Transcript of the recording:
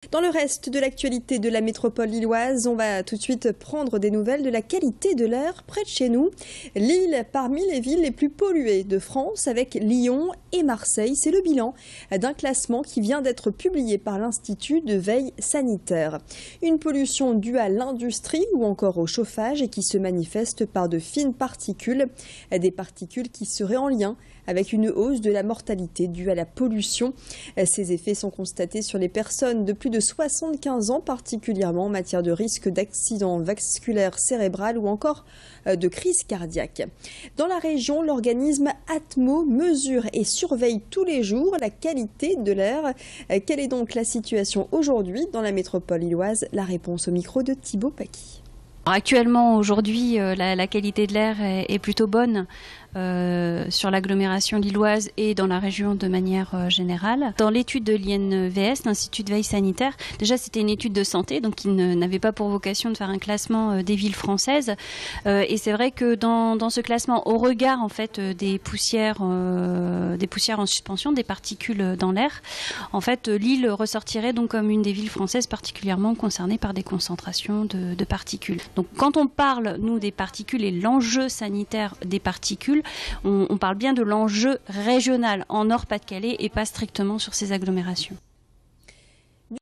Dans le reste de l'actualité de la métropole lilloise, on va tout de suite prendre des nouvelles de la qualité de l'air près de chez nous. Lille, parmi les villes les plus polluées de France, avec Lyon et Marseille, c'est le bilan d'un classement qui vient d'être publié par l'Institut de veille sanitaire. Une pollution due à l'industrie ou encore au chauffage et qui se manifeste par de fines particules, des particules qui seraient en lien avec une hausse de la mortalité due à la pollution. Ces effets sont constatés sur les personnes de plus de 75 ans, particulièrement en matière de risque d'accident vasculaire cérébral ou encore de crise cardiaque. Dans la région, l'organisme Atmo mesure et surveille tous les jours la qualité de l'air. Quelle est donc la situation aujourd'hui dans la métropole lilloise? La réponse au micro de Thibaut Paquis. Actuellement, aujourd'hui, la qualité de l'air est plutôt bonne sur l'agglomération lilloise et dans la région de manière générale. Dans l'étude de l'INVS, l'Institut de veille sanitaire, déjà c'était une étude de santé, donc il n'avait pas pour vocation de faire un classement des villes françaises. Et c'est vrai que dans ce classement, au regard en fait des poussières en suspension, des particules dans l'air, en fait Lille ressortirait donc comme une des villes françaises particulièrement concernées par des concentrations de particules. Donc quand on parle, nous, des particules et l'enjeu sanitaire des particules, on parle bien de l'enjeu régional en Nord-Pas-de-Calais et pas strictement sur ces agglomérations.